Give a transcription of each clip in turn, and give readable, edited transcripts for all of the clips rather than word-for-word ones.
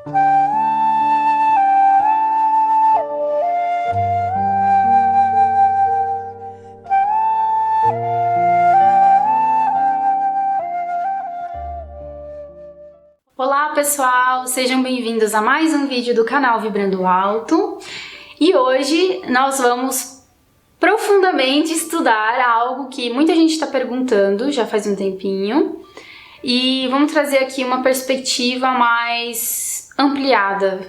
Olá pessoal, sejam bem-vindos a mais um vídeo do canal Vibrando Alto. E hoje nós vamos profundamente estudar algo que muita gente está perguntando já faz um tempinho. E vamos trazer aqui uma perspectiva mais ampliada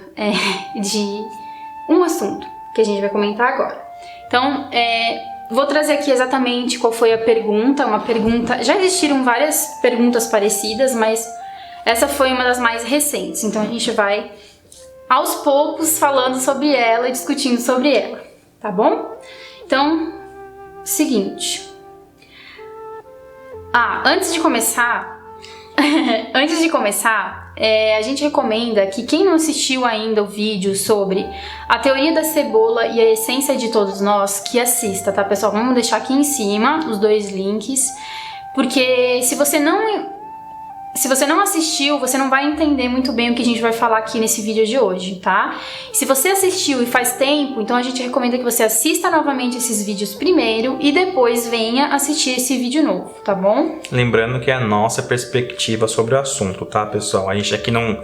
de um assunto que a gente vai comentar agora. Então, vou trazer aqui exatamente qual foi a pergunta, já existiram várias perguntas parecidas, mas essa foi uma das mais recentes, então a gente vai aos poucos falando sobre ela e discutindo sobre ela, tá bom? Então, seguinte. Antes de começar, a gente recomenda que quem não assistiu ainda o vídeo sobre a teoria da cebola e a essência de todos nós, que assista, tá, pessoal? Vamos deixar aqui em cima os dois links, porque se você não assistiu, você não vai entender muito bem o que a gente vai falar aqui nesse vídeo de hoje, tá? Se você assistiu e faz tempo, então a gente recomenda que você assista novamente esses vídeos primeiro e depois venha assistir esse vídeo novo, tá bom? Lembrando que é a nossa perspectiva sobre o assunto, tá, pessoal? A gente aqui não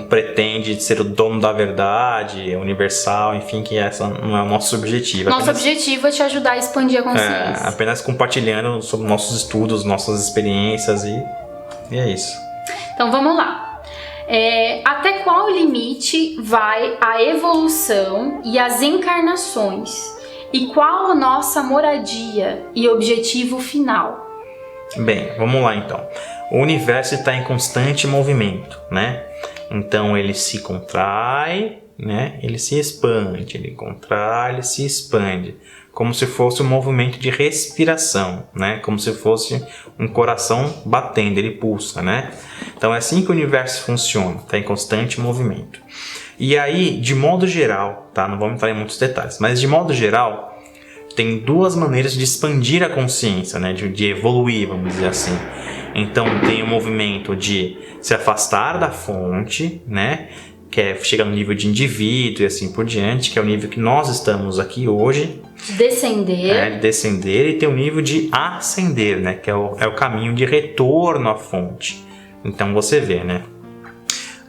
pretende ser o dono da verdade, universal, enfim, que essa não é o nosso objetivo. Nosso objetivo é te ajudar a expandir a consciência. Apenas compartilhando sobre nossos estudos, nossas experiências e é isso. Então vamos lá. Até qual limite vai a evolução e as encarnações? E qual a nossa moradia e objetivo final? Bem, vamos lá então. O universo está em constante movimento, né? Então ele se contrai, né? Ele se expande, ele contrai, ele se expande. Como se fosse um movimento de respiração, né? Como se fosse um coração batendo, ele pulsa, né? Então é assim que o universo funciona, está em constante movimento. E aí, de modo geral, tá? Não vamos entrar em muitos detalhes, mas de modo geral, tem duas maneiras de expandir a consciência, né? De evoluir, vamos dizer assim. Então tem o movimento de se afastar da fonte, né? Que é chegar no nível de indivíduo e assim por diante, que é o nível que nós estamos aqui hoje. Descender. Descender, e tem o nível de ascender, né? Que é o caminho de retorno à fonte. Então você vê, né?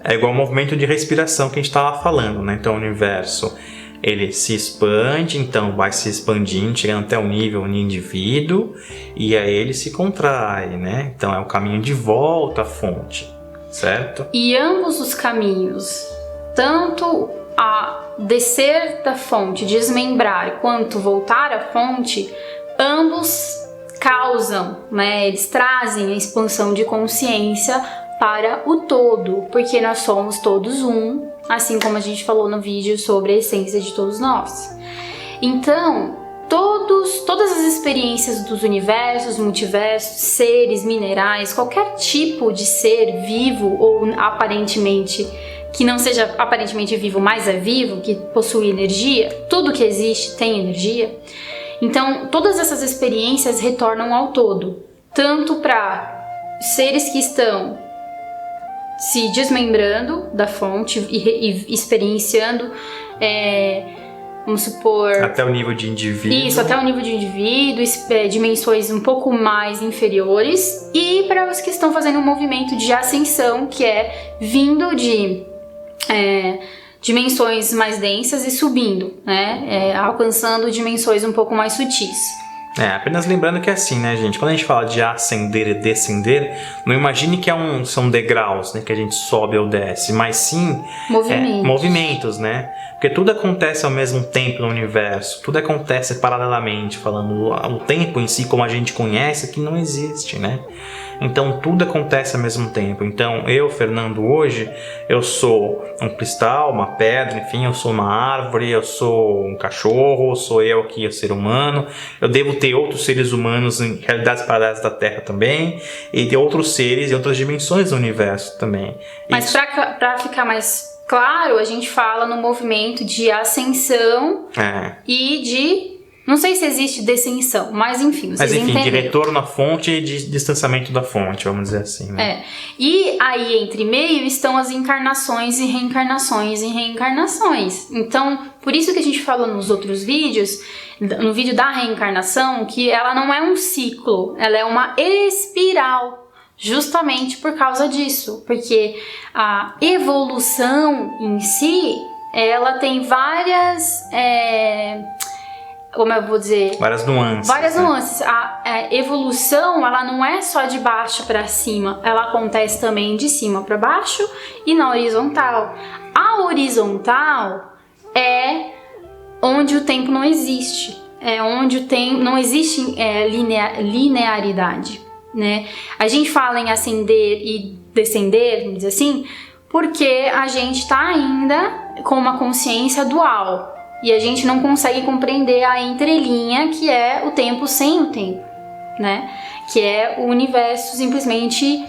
É igual ao movimento de respiração que a gente estava falando, né? Então o universo, ele se expande, então vai se expandindo, chegando até o nível de indivíduo, e aí ele se contrai, né? Então é o caminho de volta à fonte, certo? E ambos os caminhos, tanto a descer da fonte, desmembrar, quanto voltar à fonte, ambos causam, né? Eles trazem a expansão de consciência para o todo, porque nós somos todos um, assim como a gente falou no vídeo sobre a essência de todos nós. Então, todas as experiências dos universos, multiversos, seres, minerais, qualquer tipo de ser vivo ou aparentemente que não seja aparentemente vivo, mas é vivo, que possui energia, tudo que existe tem energia. Então, todas essas experiências retornam ao todo, tanto para seres que estão se desmembrando da fonte e experienciando, vamos supor... Até o nível de indivíduo. Isso, até o nível de indivíduo, dimensões um pouco mais inferiores. E para os que estão fazendo um movimento de ascensão, que é vindo de dimensões mais densas e subindo, né? Alcançando dimensões um pouco mais sutis. Apenas lembrando que é assim, né, gente? Quando a gente fala de ascender e descender, não imagine que são degraus, né, que a gente sobe ou desce, mas sim movimentos, né? Porque tudo acontece ao mesmo tempo no universo, tudo acontece paralelamente, falando o tempo em si, como a gente conhece, que não existe, né? Então tudo acontece ao mesmo tempo. Então eu, Fernando, hoje, eu sou um cristal, uma pedra, enfim, eu sou uma árvore, eu sou um cachorro, sou eu aqui, o ser humano. Eu devo ter outros seres humanos em realidades paralelas da Terra também, e ter outros seres em outras dimensões do universo também. Mas para ficar mais claro, a gente fala no movimento de ascensão e de Não sei se existe descensão, mas enfim, vocês entenderam. De retorno à fonte e de distanciamento da fonte, vamos dizer assim, né? E aí, entre meio, estão as encarnações e reencarnações e reencarnações. Então, por isso que a gente falou nos outros vídeos, no vídeo da reencarnação, que ela não é um ciclo, ela é uma espiral. Justamente por causa disso. Porque a evolução em si, ela tem várias... como eu vou dizer? Várias nuances. Várias nuances. A evolução, ela não é só de baixo para cima, ela acontece também de cima para baixo e na horizontal. A horizontal é onde o tempo não existe, é onde o tempo não existe linearidade, né? A gente fala em ascender e descender, vamos dizer assim, porque a gente está ainda com uma consciência dual. E a gente não consegue compreender a entrelinha que é o tempo sem o tempo, né? Que é o universo simplesmente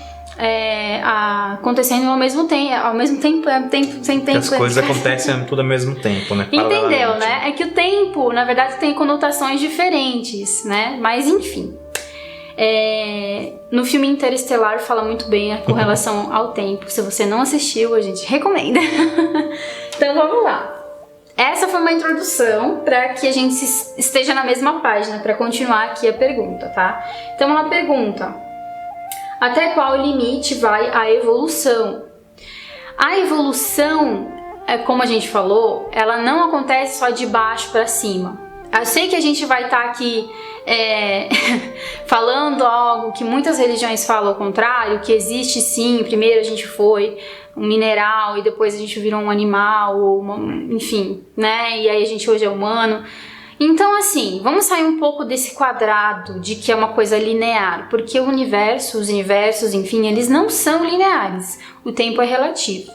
acontecendo ao mesmo tempo, tempo sem tempo. As coisas acontecem tudo ao mesmo tempo, né? Entendeu, né? É que o tempo, na verdade, tem conotações diferentes, né? Mas enfim. No filme Interestelar fala muito bem com relação ao tempo. Se você não assistiu, a gente recomenda. Então vamos lá. Essa foi uma introdução para que a gente esteja na mesma página, para continuar aqui a pergunta, tá? Então ela pergunta: até qual limite vai a evolução? A evolução, como a gente falou, ela não acontece só de baixo para cima. Eu sei que a gente vai estar aqui falando algo que muitas religiões falam ao contrário, que existe sim, primeiro a gente foi um mineral e depois a gente virou um animal, ou enfim, né? E aí a gente hoje é humano. Então, assim, vamos sair um pouco desse quadrado de que é uma coisa linear, porque o universo, os universos, enfim, eles não são lineares. O tempo é relativo.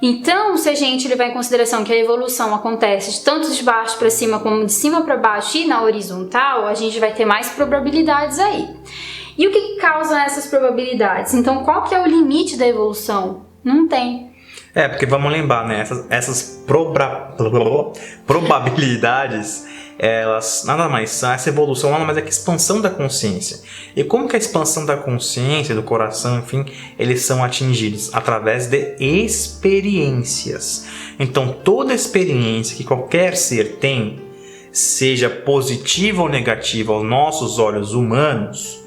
Então, se a gente levar em consideração que a evolução acontece tanto de baixo para cima como de cima para baixo e na horizontal, a gente vai ter mais probabilidades aí. E o que causa essas probabilidades? Então, qual que é o limite da evolução? Não tem. Porque vamos lembrar, né? Essas probabilidades, elas nada mais são, essa evolução nada mais é que expansão da consciência. E como que a expansão da consciência, do coração, enfim, eles são atingidos? Através de experiências. Então, toda experiência que qualquer ser tem, seja positiva ou negativa aos nossos olhos humanos,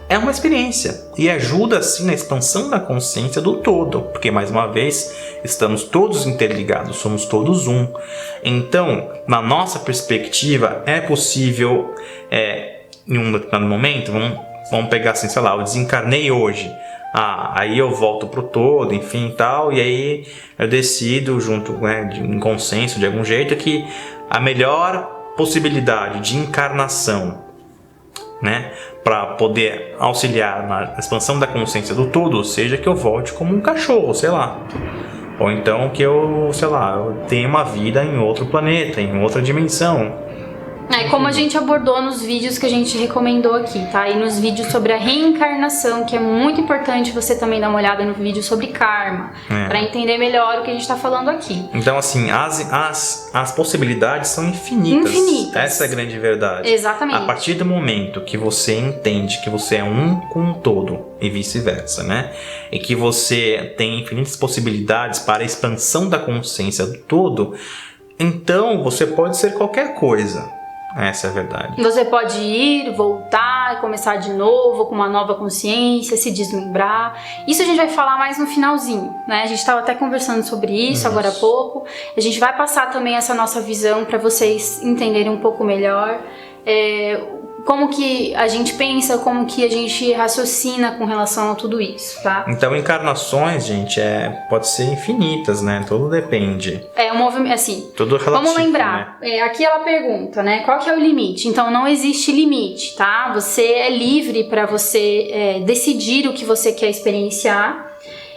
é uma experiência e ajuda assim na expansão da consciência do todo, porque mais uma vez estamos todos interligados, somos todos um. Então, na nossa perspectiva, é possível em um determinado momento, vamos pegar assim, sei lá, eu desencarnei hoje, aí eu volto pro todo, enfim, tal, e aí eu decido junto, em consenso de algum jeito, que a melhor possibilidade de encarnação, né, para poder auxiliar na expansão da consciência do todo, seja que eu volte como um cachorro, sei lá. Ou então que eu tenha uma vida em outro planeta, em outra dimensão. Como a gente abordou nos vídeos que a gente recomendou aqui, tá? E nos vídeos sobre a reencarnação, que é muito importante você também dar uma olhada no vídeo sobre karma, para entender melhor o que a gente tá falando aqui. Então, assim, as possibilidades são infinitas. Essa é a grande verdade. Exatamente. A partir do momento que você entende que você é um com o todo e vice-versa, né? E que você tem infinitas possibilidades para a expansão da consciência do todo, então você pode ser qualquer coisa. Essa é a verdade. Você pode ir, voltar, começar de novo com uma nova consciência, se desmembrar. Isso a gente vai falar mais no finalzinho, né? A gente estava até conversando sobre isso agora há pouco. A gente vai passar também essa nossa visão para vocês entenderem um pouco melhor como que a gente pensa, como que a gente raciocina com relação a tudo isso, tá? Então, encarnações, gente, pode ser infinitas, né? Tudo depende. Um movimento, assim, tudo relativo, vamos lembrar, né? Aqui ela pergunta, né? Qual que é o limite? Então, não existe limite, tá? Você é livre para você decidir o que você quer experienciar.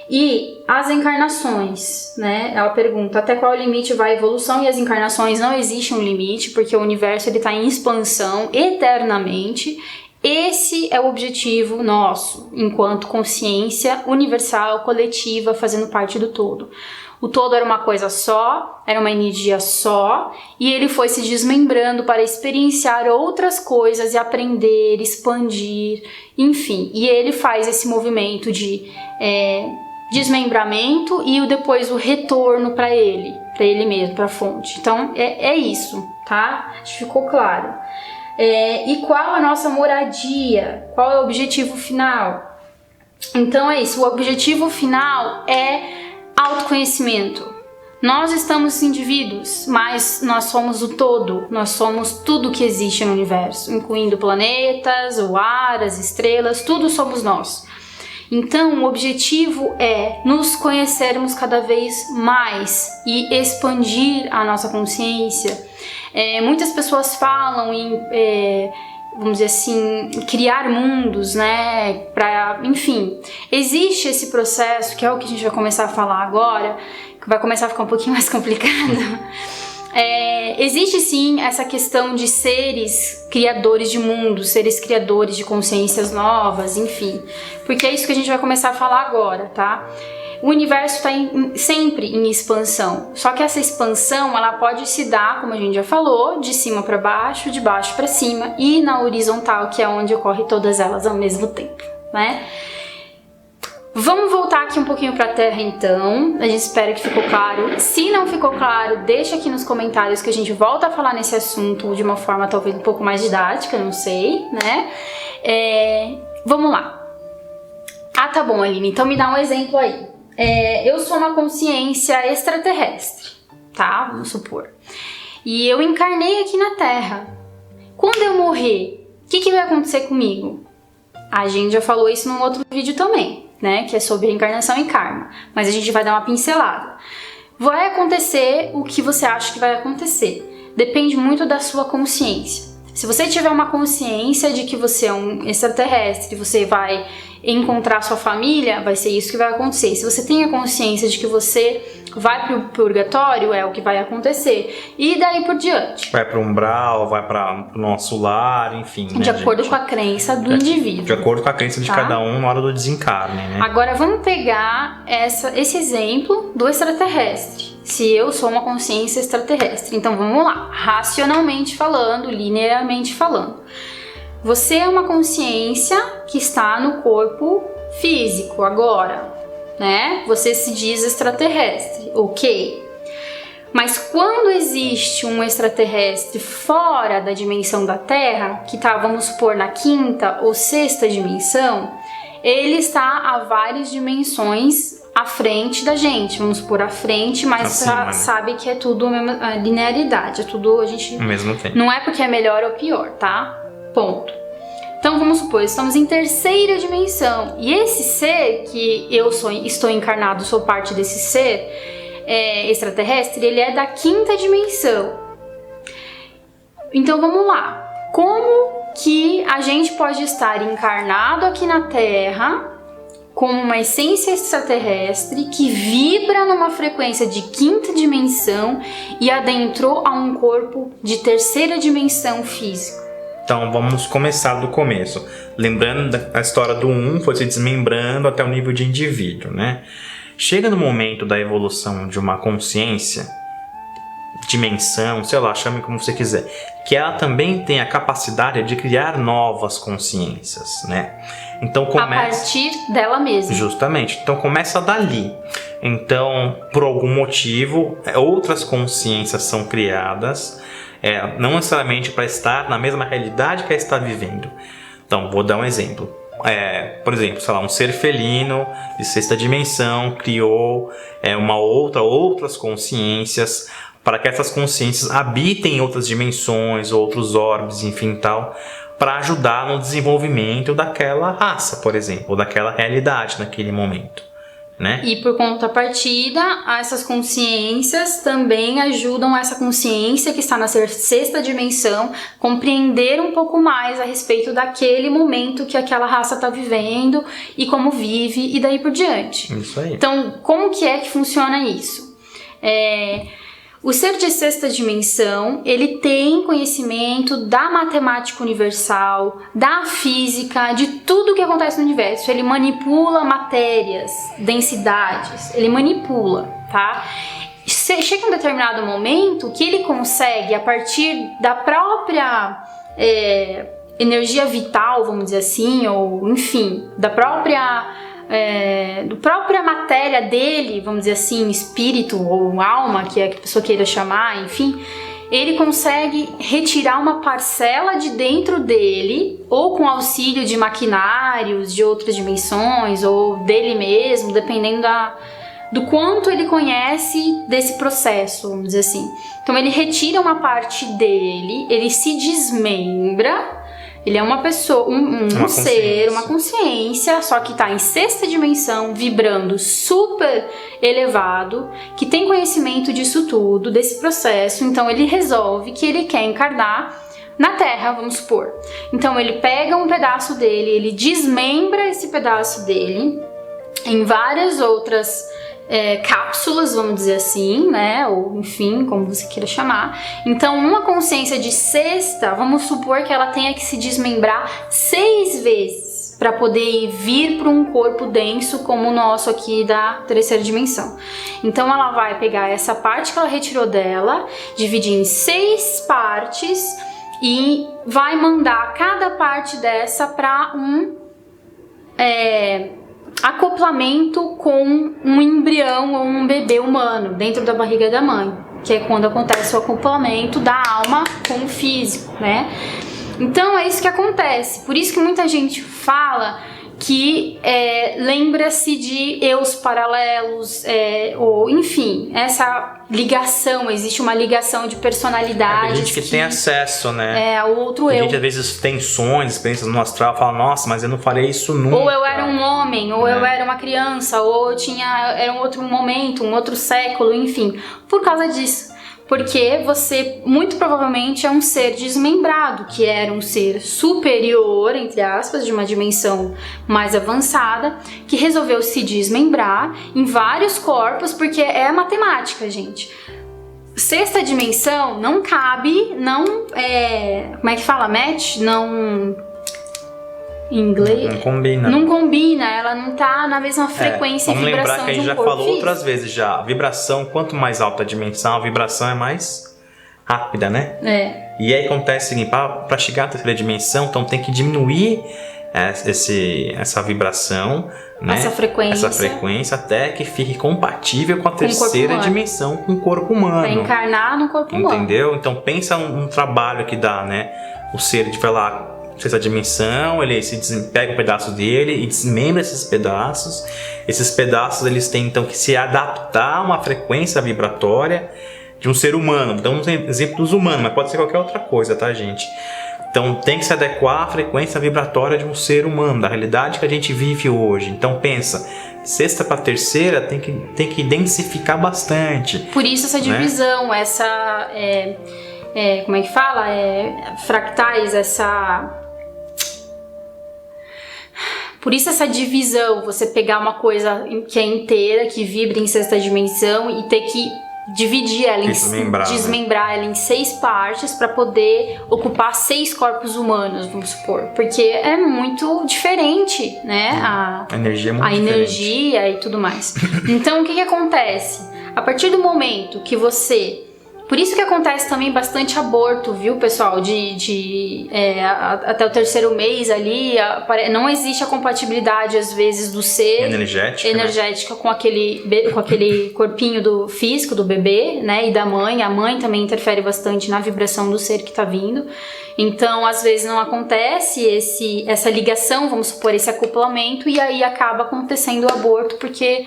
E as encarnações, né? Ela pergunta até qual limite vai a evolução, e as encarnações não existe um limite, porque o universo está em expansão eternamente Esse é o objetivo nosso, enquanto consciência universal, coletiva, fazendo parte do todo. O todo era uma coisa só, era uma energia só, e ele foi se desmembrando para experienciar outras coisas e aprender, expandir, enfim. E ele faz esse movimento de desmembramento e depois o retorno para ele mesmo, para a fonte. Então é isso, tá? Acho que ficou claro. E qual a nossa moradia? Qual é o objetivo final? Então é isso, o objetivo final é autoconhecimento. Nós estamos indivíduos, mas nós somos o todo, nós somos tudo que existe no universo, incluindo planetas, o ar, as estrelas, tudo somos nós. Então, o objetivo é nos conhecermos cada vez mais e expandir a nossa consciência. Muitas pessoas falam em, vamos dizer assim, criar mundos, né? Enfim, existe esse processo, que é o que a gente vai começar a falar agora, que vai começar a ficar um pouquinho mais complicado. Existe sim essa questão de seres criadores de mundos, seres criadores de consciências novas, enfim. Porque é isso que a gente vai começar a falar agora, tá? O universo está sempre em expansão, só que essa expansão ela pode se dar, como a gente já falou, de cima para baixo, de baixo para cima e na horizontal, que é onde ocorre todas elas ao mesmo tempo, né? Vamos voltar aqui um pouquinho para a Terra então, a gente espera que ficou claro. Se não ficou claro, deixa aqui nos comentários que a gente volta a falar nesse assunto de uma forma talvez um pouco mais didática, não sei, né? Vamos lá. Ah, tá bom, Aline, então me dá um exemplo aí. Eu sou uma consciência extraterrestre, tá? Vamos supor. E eu encarnei aqui na Terra. Quando eu morrer, o que vai acontecer comigo? A gente já falou isso num outro vídeo também, né? Que é sobre reencarnação e karma. Mas a gente vai dar uma pincelada. Vai acontecer o que você acha que vai acontecer. Depende muito da sua consciência. Se você tiver uma consciência de que você é um extraterrestre, você vai encontrar sua família, vai ser isso que vai acontecer. Se você tem a consciência de que você vai pro purgatório, é o que vai acontecer. E daí por diante. Vai pro umbral, vai para o nosso lar, enfim. De acordo com a crença do indivíduo. De acordo com a crença de cada um na hora do desencarne, né? Agora vamos pegar esse exemplo do extraterrestre. Se eu sou uma consciência extraterrestre. Então vamos lá. Racionalmente falando, linearmente falando. Você é uma consciência que está no corpo físico agora, né? Você se diz extraterrestre, ok. Mas quando existe um extraterrestre fora da dimensão da Terra, que está, vamos supor, na quinta ou sexta dimensão, ele está a várias dimensões à frente da gente, vamos supor à frente, mas né? Sabe que é tudo a mesma linearidade, é tudo a gente... Ao mesmo tempo. Não é porque é melhor ou pior, tá? Ponto. Então vamos supor, estamos em terceira dimensão e esse ser que eu estou encarnado, sou parte desse ser extraterrestre, ele é da quinta dimensão. Então vamos lá, como que a gente pode estar encarnado aqui na Terra com uma essência extraterrestre que vibra numa frequência de quinta dimensão e adentrou a um corpo de terceira dimensão física? Então vamos começar do começo. Lembrando da história do foi se desmembrando até o nível de indivíduo, né? Chega no momento da evolução de uma consciência, dimensão, sei lá, chame como você quiser, que ela também tem a capacidade de criar novas consciências, né? Então começa... A partir dela mesma. Justamente. Então começa dali. Então, por algum motivo, outras consciências são criadas, não necessariamente para estar na mesma realidade que ela está vivendo. Então, vou dar um exemplo. Por exemplo, sei lá, um ser felino de sexta dimensão criou outras consciências para que essas consciências habitem outras dimensões, outros orbes, enfim, tal, para ajudar no desenvolvimento daquela raça, por exemplo, ou daquela realidade naquele momento, né? E por contrapartida, essas consciências também ajudam essa consciência que está na sexta dimensão compreender um pouco mais a respeito daquele momento que aquela raça está vivendo e como vive e daí por diante. Isso aí. Então, como que é que funciona isso? O ser de sexta dimensão, ele tem conhecimento da matemática universal, da física, de tudo que acontece no universo. Ele manipula matérias, densidades, ele manipula, tá? Chega um determinado momento que ele consegue, a partir da própria energia vital, vamos dizer assim, ou enfim, da própria matéria dele, vamos dizer assim, espírito ou alma, que é que a pessoa queira chamar, enfim, ele consegue retirar uma parcela de dentro dele, ou com auxílio de maquinários de outras dimensões, ou dele mesmo, dependendo do quanto ele conhece desse processo, vamos dizer assim. Então ele retira uma parte dele, ele se desmembra. Ele é uma pessoa, um ser, uma consciência, só que está em sexta dimensão, vibrando super elevado, que tem conhecimento disso tudo, desse processo. Então ele resolve que ele quer encarnar na Terra, vamos supor. Então ele pega um pedaço dele, ele desmembra esse pedaço dele em várias outras cápsulas, vamos dizer assim, né? Ou enfim, como você queira chamar. Então, uma consciência de sexta, vamos supor que ela tenha que se desmembrar 6 vezes para poder vir para um corpo denso como o nosso aqui da terceira dimensão. Então, ela vai pegar essa parte que ela retirou dela, dividir em 6 partes e vai mandar cada parte dessa para um acoplamento com um embrião ou um bebê humano dentro da barriga da mãe, que é quando acontece o acoplamento da alma com o físico, né? Então é isso que acontece. Por isso que muita gente fala que lembra-se de eus paralelos, ou enfim, essa ligação, existe uma ligação de personalidades. Tem gente que tem acesso, né? Ao outro eu. A gente às vezes tem sonhos, experiências no astral, fala, nossa, mas eu não farei isso nunca. Ou eu era um homem, ou eu era uma criança, ou era um outro momento, um outro século, enfim, por causa disso. Porque você, muito provavelmente, é um ser desmembrado, que era um ser superior, entre aspas, de uma dimensão mais avançada, que resolveu se desmembrar em vários corpos, porque é matemática, gente. Sexta dimensão não cabe, como é que fala? Match? Não... Em inglês? Não combina. Não combina, ela não tá na mesma frequência e vibração de um corpo. Vamos lembrar que a gente já falou outras vezes já. A vibração, quanto mais alta a dimensão, a vibração é mais rápida, né? E aí acontece o seguinte, para chegar à terceira dimensão, então tem que diminuir essa vibração, né? Essa frequência até que fique compatível com a terceira dimensão, com o corpo humano. Pra encarnar no corpo humano. Entendeu? Então pensa um trabalho que dá, né? O ser de, vai lá, sexta dimensão, ele pega um pedaço dele e desmembra esses pedaços. Esses pedaços eles têm então que se adaptar a uma frequência vibratória de um ser humano. Damos exemplos humanos, mas pode ser qualquer outra coisa, tá, gente? Então tem que se adequar à frequência vibratória de um ser humano, da realidade que a gente vive hoje. Então pensa, sexta para terceira tem que densificar bastante. Por isso essa divisão, né? Como é que fala? Fractais, Por isso essa divisão, você pegar uma coisa que é inteira, que vibra em sexta dimensão e ter que dividir ela, desmembrar ela em 6 partes para poder ocupar 6 corpos humanos, vamos supor. Porque é muito diferente, né? A energia é muito diferente. Energia e tudo mais. Então o que acontece? A partir do momento que você... Por isso que acontece também bastante aborto, viu, pessoal? Até o 3º mês ali, não existe a compatibilidade, às vezes, do ser energética, né? com aquele corpinho do físico do bebê, né? E da mãe. A mãe também interfere bastante na vibração do ser que tá vindo. Então, às vezes, não acontece essa ligação, vamos supor, esse acoplamento, e aí acaba acontecendo o aborto, porque...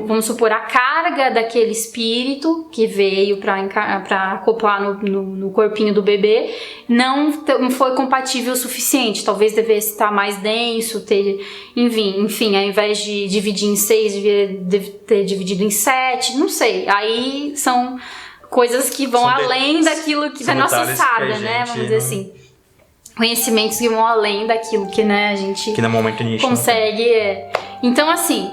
vamos supor, a carga daquele espírito que veio para acoplar no corpinho do bebê não foi compatível o suficiente. Talvez devesse estar mais denso, enfim, ao invés de dividir em 6, devia ter dividido em 7, não sei. Aí são coisas que vão além daquilo que da nossa sábia, né? Vamos dizer assim. Conhecimentos que vão além daquilo que, né, a gente que no momento a gente consegue. Então, assim...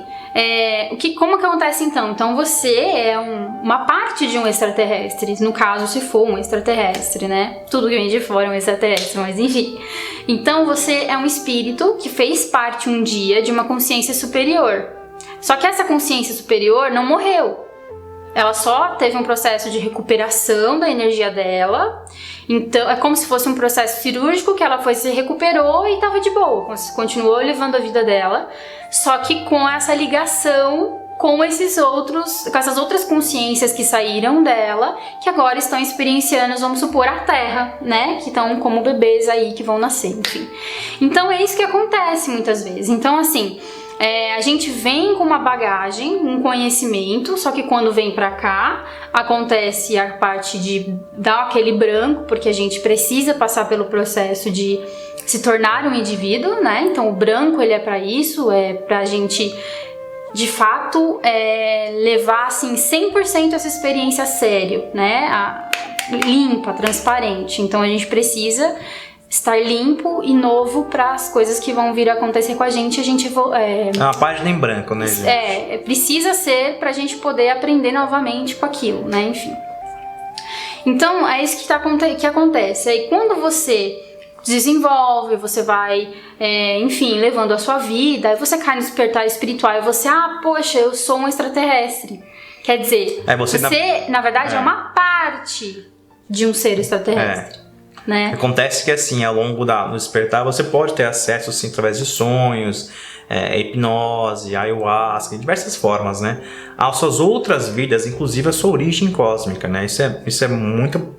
Como que acontece então? Então você é uma parte de um extraterrestre, no caso se for um extraterrestre, né? Tudo que vem de fora é um extraterrestre, mas enfim. Então você é um espírito que fez parte um dia de uma consciência superior. Só que essa consciência superior não morreu. Ela só teve um processo de recuperação da energia dela. Então é como se fosse um processo cirúrgico que ela se recuperou e estava de boa, continuou levando a vida dela, só que com essa ligação com essas outras consciências que saíram dela, que agora estão experienciando, vamos supor, a Terra, né? Que estão como bebês aí que vão nascer, enfim. Então é isso que acontece muitas vezes. Então assim, a gente vem com uma bagagem, um conhecimento, só que quando vem pra cá, acontece a parte de dar aquele branco, porque a gente precisa passar pelo processo de se tornar um indivíduo, né? Então o branco, ele é pra isso, é pra gente, de fato, levar, assim, 100% essa experiência a sério, né? Limpa, transparente. Então a gente precisa estar limpo e novo para as coisas que vão vir a acontecer com a gente é uma página em branco, né, gente? Precisa ser pra gente poder aprender novamente com aquilo, né, enfim. Então, é isso que acontece. Aí, quando você desenvolve, você vai, enfim, levando a sua vida, aí você cai no despertar espiritual e você, poxa, eu sou um extraterrestre. Quer dizer, você na verdade, é uma parte de um ser extraterrestre. Né? Acontece que assim, ao longo do despertar, você pode ter acesso assim, através de sonhos, hipnose, ayahuasca, de diversas formas, né? Às suas outras vidas, inclusive a sua origem cósmica, né? Isso é muito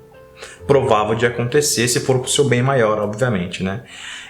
provável de acontecer se for pro seu bem maior, obviamente, né?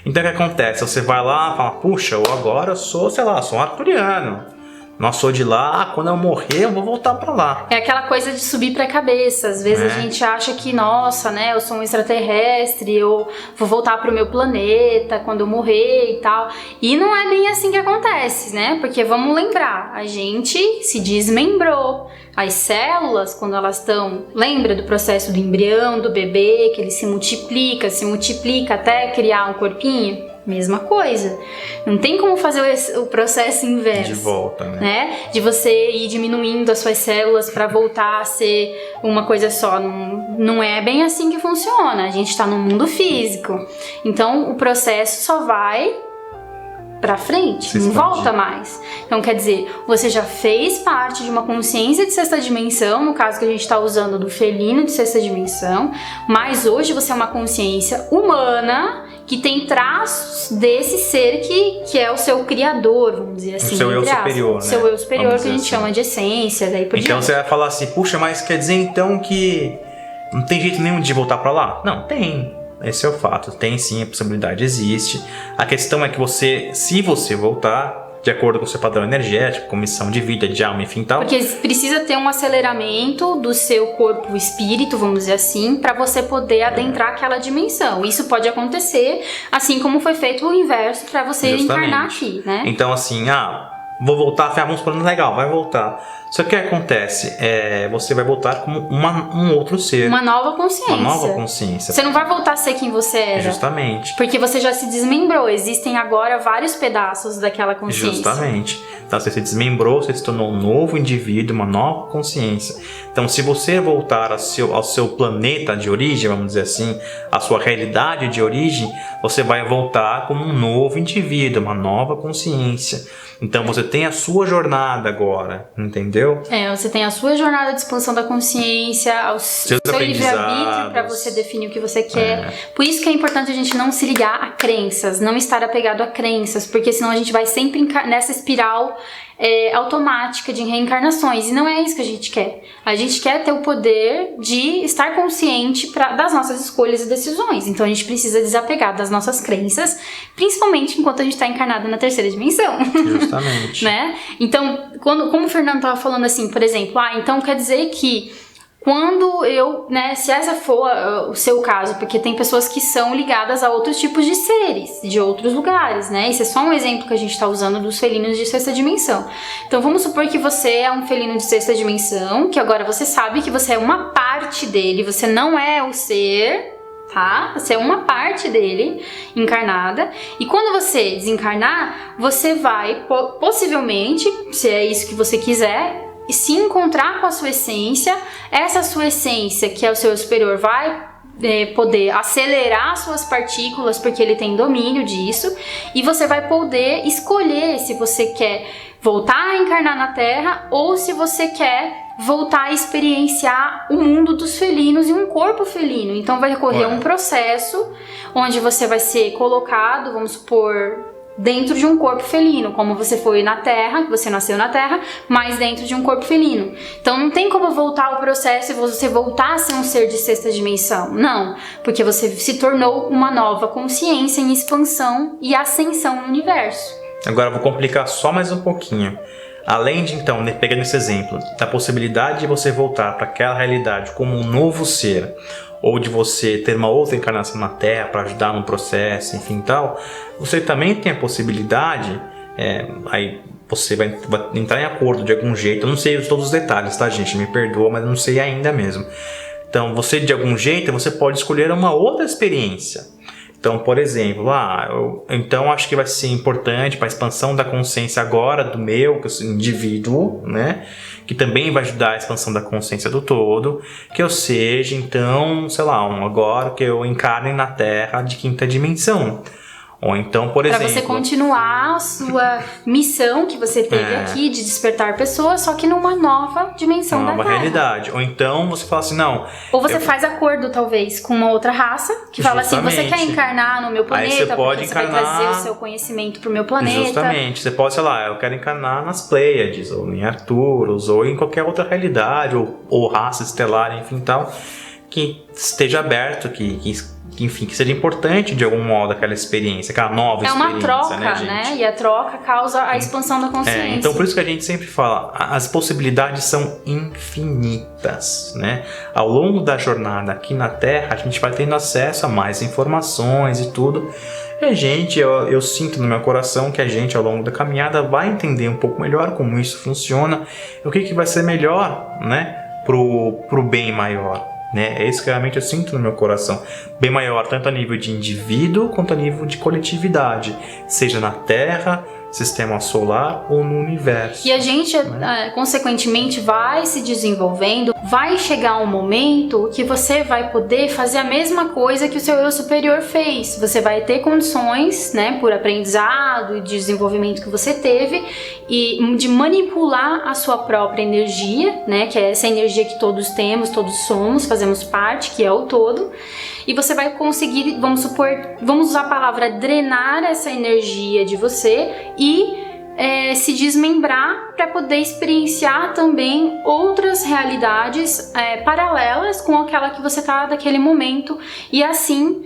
Então o que acontece? Você vai lá e fala, puxa, eu agora sou, sei lá, sou um arturiano. Nossa, sou de lá, quando eu morrer eu vou voltar pra lá. É aquela coisa de subir pra cabeça. Às vezes a gente acha que, nossa, né, eu sou um extraterrestre, eu vou voltar pro meu planeta quando eu morrer e tal. E não é bem assim que acontece, né? Porque vamos lembrar, a gente se desmembrou. As células, quando elas estão... Lembra do processo do embrião, do bebê, que ele se multiplica até criar um corpinho? Mesma coisa. Não tem como fazer o processo inverso. De volta, né? De você ir diminuindo as suas células para voltar a ser uma coisa só. Não é bem assim que funciona. A gente tá no mundo físico. Então, o processo só vai pra frente, não volta mais. Então, quer dizer, você já fez parte de uma consciência de sexta dimensão, no caso que a gente tá usando do felino de sexta dimensão, mas hoje você é uma consciência humana que tem traços desse ser que é o seu criador, vamos dizer assim. O seu eu superior, né? Seu eu superior, que a gente chama de essência, daí por diante. Então você vai falar assim, puxa, mas quer dizer então que não tem jeito nenhum de voltar pra lá? Não, tem. Esse é o fato. Tem sim, a possibilidade existe. A questão é que se você voltar, de acordo com o seu padrão energético, com missão de vida, de alma, enfim, tal. Porque precisa ter um aceleramento do seu corpo espírito, vamos dizer assim, para você poder adentrar aquela dimensão. Isso pode acontecer, assim como foi feito o inverso para você encarnar aqui, né? Então, assim, vou voltar, vamos para legal, vai voltar. Só que o que acontece? Você vai voltar como um outro ser. Uma nova consciência. Uma nova consciência. Você não vai voltar a ser quem você era. Justamente. Porque você já se desmembrou. Existem agora vários pedaços daquela consciência. Justamente. Então você se desmembrou, você se tornou um novo indivíduo, uma nova consciência. Então se você voltar ao seu planeta de origem, vamos dizer assim, à sua realidade de origem, você vai voltar como um novo indivíduo, uma nova consciência. Então você tem a sua jornada agora, entendeu? Você tem a sua jornada de expansão da consciência, o seu livre-arbítrio para você definir o que você quer. Por isso que é importante a gente não se ligar a crenças, não estar apegado a crenças, porque senão a gente vai sempre nessa espiral automática de reencarnações, e não é isso que a gente quer. A gente quer ter o poder de estar consciente das nossas escolhas e decisões. Então a gente precisa desapegar das nossas crenças, principalmente enquanto a gente está encarnado na terceira dimensão. Justamente. Né? Então, como o Fernando estava falando assim, por exemplo, então quer dizer que quando se essa for o seu caso, porque tem pessoas que são ligadas a outros tipos de seres, de outros lugares, né? Esse é só um exemplo que a gente está usando dos felinos de sexta dimensão. Então vamos supor que você é um felino de sexta dimensão, que agora você sabe que você é uma parte dele, você não é o ser, tá? Você é uma parte dele encarnada, e quando você desencarnar, você vai possivelmente, se é isso que você quiser, se encontrar com a sua essência. Essa sua essência, que é o seu eu superior, vai poder acelerar suas partículas, porque ele tem domínio disso, e você vai poder escolher se você quer voltar a encarnar na Terra ou se você quer voltar a experienciar o mundo dos felinos e um corpo felino. Então vai ocorrer um processo onde você vai ser colocado, vamos supor, dentro de um corpo felino, como você foi na Terra, que você nasceu na Terra, mas dentro de um corpo felino. Então não tem como voltar ao processo e você voltar a ser um ser de sexta dimensão. Não, porque você se tornou uma nova consciência em expansão e ascensão no universo. Agora eu vou complicar só mais um pouquinho. Além de, então, pegando esse exemplo, da possibilidade de você voltar para aquela realidade como um novo ser, ou de você ter uma outra encarnação na Terra para ajudar no processo, enfim tal, você também tem a possibilidade, aí você vai entrar em acordo de algum jeito, eu não sei todos os detalhes, tá, gente? Me perdoa, mas eu não sei ainda mesmo. Então, você de algum jeito, você pode escolher uma outra experiência. Então, por exemplo, então acho que vai ser importante para a expansão da consciência agora do meu, que eu sou indivíduo, né? Que também vai ajudar a expansão da consciência do todo, que eu seja, então, sei lá, agora que eu encarne na Terra de quinta dimensão. Ou então, por exemplo... Para você continuar a sua missão que você teve aqui de despertar pessoas, só que numa nova dimensão da Terra. Uma nova realidade. Ou então você fala assim, não... Ou você faz acordo, talvez, com uma outra raça, que fala assim, você quer encarnar no meu planeta, aí você pode porque você vai trazer o seu conhecimento pro meu planeta. Justamente. Você pode, sei lá, eu quero encarnar nas Pleiades, ou em Arcturus, ou em qualquer outra realidade, ou raça estelar, enfim, tal, que esteja aberto, enfim, que seja importante de algum modo aquela experiência, aquela nova experiência. É uma troca, né, gente? né? E a troca causa a expansão da consciência. Então, por isso que a gente sempre fala, as possibilidades são infinitas, né? Ao longo da jornada aqui na Terra, a gente vai tendo acesso a mais informações e tudo. E a gente, eu sinto no meu coração que a gente, ao longo da caminhada, vai entender um pouco melhor como isso funciona, o que vai ser melhor, né? Pro bem maior. É isso que realmente eu sinto no meu coração. Bem maior, tanto a nível de indivíduo quanto a nível de coletividade. Seja na Terra, sistema solar ou no universo. E a gente, consequentemente, vai se desenvolvendo. Vai chegar um momento que você vai poder fazer a mesma coisa que o seu eu superior fez. Você vai ter condições, né, por aprendizado e desenvolvimento que você teve, e de manipular a sua própria energia, né, que é essa energia que todos temos, todos somos, fazemos parte, que é o todo. E você vai conseguir, vamos usar a palavra drenar essa energia de você e se desmembrar para poder experienciar também outras realidades paralelas com aquela que você está naquele momento, e assim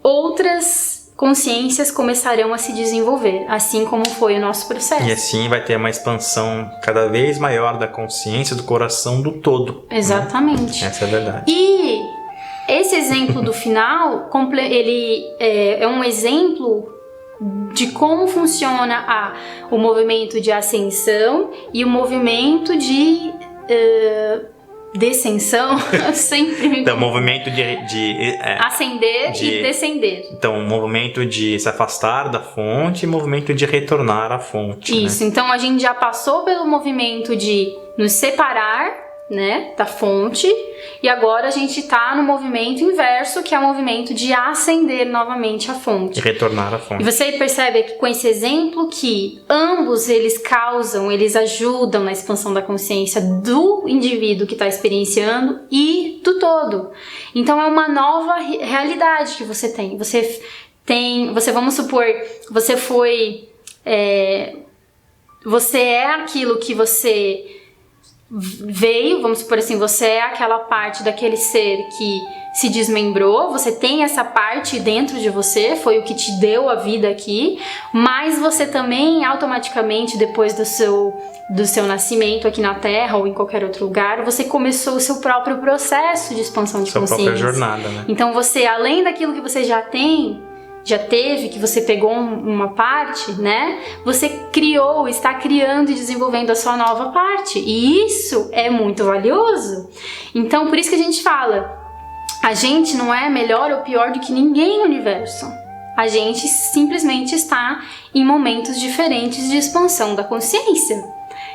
outras consciências começarão a se desenvolver, assim como foi o nosso processo. E assim vai ter uma expansão cada vez maior da consciência, do coração do todo. Exatamente. Né? Essa é a verdade. E esse exemplo do final, ele é um exemplo de como funciona o movimento de ascensão e o movimento de descensão. Sempre então, movimento de ascender e descender. Então, movimento de se afastar da fonte e movimento de retornar à fonte. Isso, né? Então a gente já passou pelo movimento de nos separar, né, da fonte, e agora a gente está no movimento inverso, que é o movimento de ascender novamente à fonte. E retornar à fonte. E você percebe aqui com esse exemplo que ambos eles ajudam na expansão da consciência do indivíduo que está experienciando e do todo. Então é uma nova realidade que você tem. Vamos supor, você foi... você é aquilo que você veio, vamos supor assim, você é aquela parte daquele ser que se desmembrou, você tem essa parte dentro de você, foi o que te deu a vida aqui, mas você também automaticamente, depois do seu nascimento aqui na Terra ou em qualquer outro lugar, você começou o seu próprio processo de expansão de consciência. Sua própria jornada, né? Então você, além daquilo que você já teve, que você pegou uma parte, né? Você está criando e desenvolvendo a sua nova parte. E isso é muito valioso. Então, por isso que a gente fala, A gente não é melhor ou pior do que ninguém no universo. A gente simplesmente está em momentos diferentes de expansão da consciência.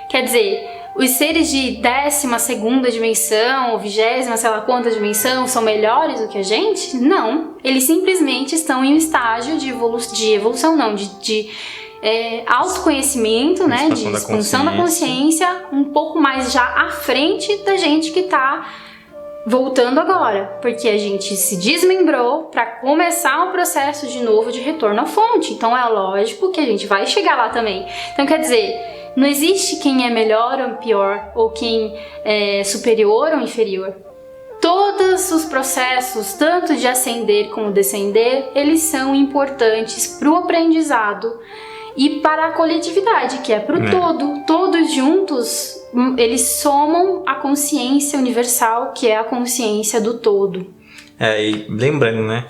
Quer dizer, os seres de 12ª dimensão, ou 20ª, sei lá quanta dimensão, são melhores do que a gente? Não. Eles simplesmente estão em um estágio de evolução, não, de autoconhecimento, né, de expansão da consciência, um pouco mais já à frente da gente que está voltando agora, porque a gente se desmembrou para começar um processo de novo de retorno à fonte. Então é lógico que a gente vai chegar lá também. Então quer dizer, não existe quem é melhor ou pior, ou quem é superior ou inferior. Todos os processos, tanto de ascender como descender, eles são importantes para o aprendizado e para a coletividade, que é para o todo. Todos juntos, eles somam a consciência universal, que é a consciência do todo. E lembrando, né?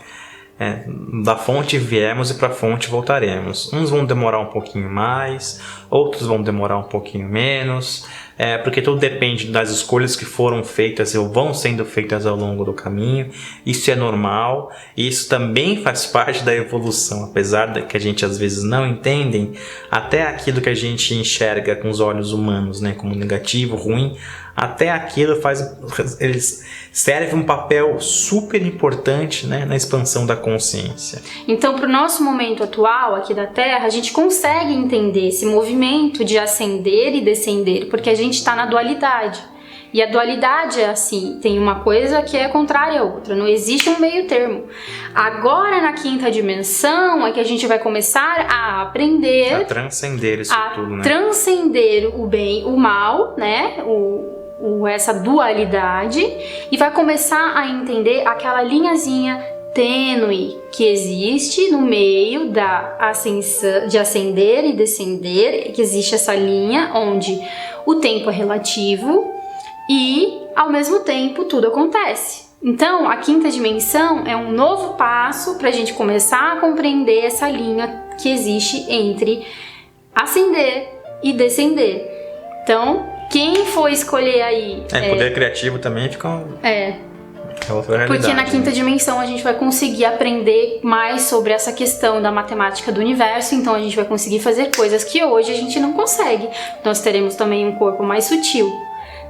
Da fonte viemos e para a fonte voltaremos. Uns vão demorar um pouquinho mais, outros vão demorar um pouquinho menos, porque tudo depende das escolhas que foram feitas ou vão sendo feitas ao longo do caminho. Isso é normal, e isso também faz parte da evolução, apesar de que a gente às vezes não entende, até aquilo que a gente enxerga com os olhos humanos, né, como negativo, ruim, até aquilo eles servem um papel super importante, né, na expansão da consciência. Então, para o nosso momento atual aqui da Terra, a gente consegue entender esse movimento de ascender e descender, porque a gente está na dualidade. E a dualidade é assim, tem uma coisa que é contrária à outra, não existe um meio termo. Agora, na 5ª dimensão, é que a gente vai começar a aprender... A transcender isso tudo, né? Transcender o bem e o mal, né? Essa dualidade, e vai começar a entender aquela linhazinha tênue que existe no meio da ascensão, de ascender e descender, que existe essa linha onde o tempo é relativo e, ao mesmo tempo, tudo acontece. Então, a 5ª dimensão é um novo passo para a gente começar a compreender essa linha que existe entre ascender e descender. Então, quem for escolher aí... poder criativo também fica... outra realidade. Porque na 5ª dimensão a gente vai conseguir aprender mais sobre essa questão da matemática do universo, então a gente vai conseguir fazer coisas que hoje a gente não consegue. Nós teremos também um corpo mais sutil,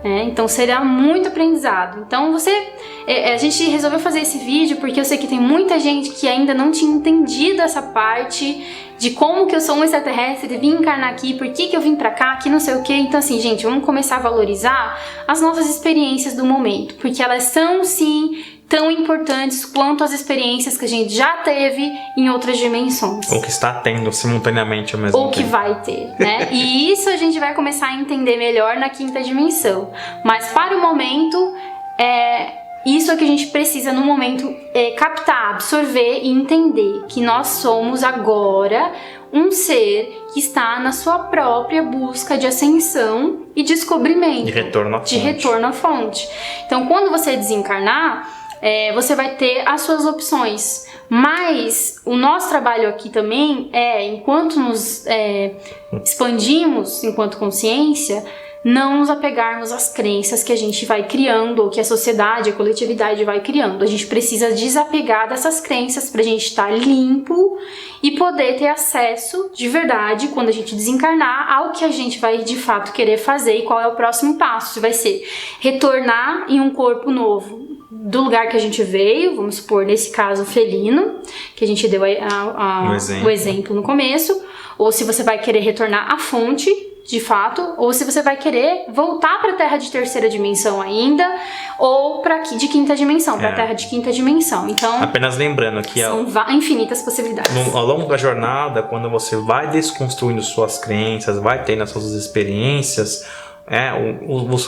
né? Então será muito aprendizado. Então a gente resolveu fazer esse vídeo porque eu sei que tem muita gente que ainda não tinha entendido essa parte de como que eu sou um extraterrestre, vim encarnar aqui, por que eu vim pra cá, que não sei o que. Então assim, gente, vamos começar a valorizar as nossas experiências do momento, porque elas são sim tão importantes quanto as experiências que a gente já teve em outras dimensões. Ou que está tendo simultaneamente ao mesmo tempo. Ou que vai ter, né? E isso a gente vai começar a entender melhor na 5ª dimensão. Mas para o momento, isso é que a gente precisa no momento captar, absorver e entender que nós somos agora um ser que está na sua própria busca de ascensão e descobrimento. De retorno à fonte. De retorno à fonte. Então, quando você desencarnar, você vai ter as suas opções. Mas o nosso trabalho aqui também enquanto nos expandimos enquanto consciência, não nos apegarmos às crenças que a gente vai criando, ou que a sociedade, a coletividade vai criando. A gente precisa desapegar dessas crenças pra gente estar limpo e poder ter acesso de verdade, quando a gente desencarnar, ao que a gente vai de fato querer fazer e qual é o próximo passo. Se vai ser retornar em um corpo novo do lugar que a gente veio, vamos supor, nesse caso felino, que a gente deu o exemplo no começo, ou se você vai querer retornar à fonte, de fato, ou se você vai querer voltar para a Terra de 3ª dimensão ainda, ou para de 5ª dimensão, para a Terra de 5ª dimensão. Então, apenas lembrando que são infinitas possibilidades. Ao longo da jornada, quando você vai desconstruindo suas crenças, vai tendo as suas experiências,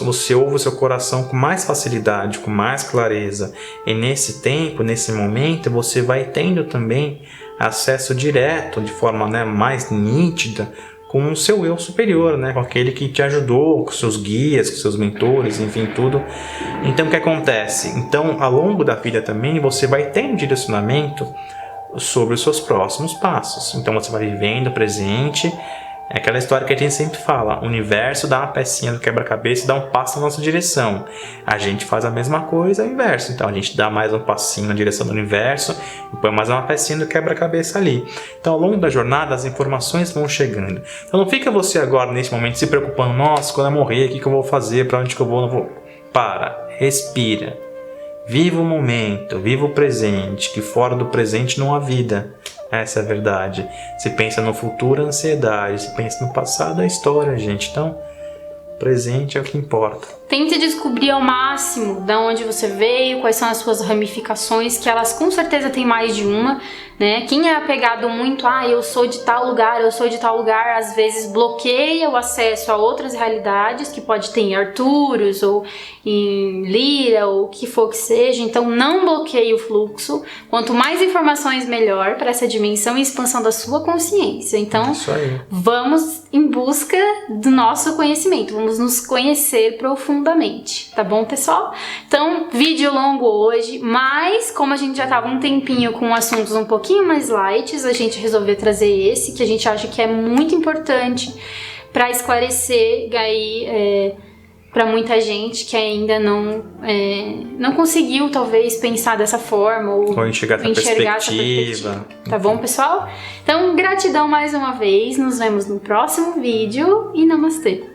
você ouve o seu coração com mais facilidade, com mais clareza. E nesse tempo, nesse momento, você vai tendo também acesso direto, de forma mais nítida, com o seu eu superior, né? Com aquele que te ajudou, com seus guias, com seus mentores, enfim, tudo. Então, o que acontece? Então, ao longo da vida também, você vai tendo direcionamento sobre os seus próximos passos. Então, você vai vivendo o presente É aquela história que a gente sempre fala, o universo dá uma pecinha do quebra-cabeça e dá um passo na nossa direção. A gente faz a mesma coisa, é o inverso. Então a gente dá mais um passinho na direção do universo e põe mais uma pecinha do quebra-cabeça ali. Então ao longo da jornada as informações vão chegando. Então não fica você agora nesse momento se preocupando, nossa, quando eu morrer, o que eu vou fazer, para onde que eu vou, não vou. Para, respira. Viva o momento, viva o presente, que fora do presente não há vida. Essa é a verdade. Se pensa no futuro, a ansiedade. Se pensa no passado, a história, gente. Então, presente é o que importa. Tente descobrir ao máximo de onde você veio, quais são as suas ramificações, que elas com certeza têm mais de uma, né? Quem é apegado muito, eu sou de tal lugar, eu sou de tal lugar, às vezes bloqueia o acesso a outras realidades, que pode ter em Arcturus ou em Lira ou o que for que seja. Então não bloqueie o fluxo. Quanto mais informações, melhor para essa dimensão e expansão da sua consciência. Então vamos em busca do nosso conhecimento, vamos nos conhecer profundamente, tá bom, pessoal? Então, vídeo longo hoje, mas como a gente já tava um tempinho com assuntos um pouquinho mais light, a gente resolveu trazer esse, que a gente acha que é muito importante para esclarecer aí para muita gente que ainda não conseguiu talvez pensar dessa forma ou enxergar essa perspectiva. Tá bom, pessoal? Então, gratidão mais uma vez, nos vemos no próximo vídeo e namastê!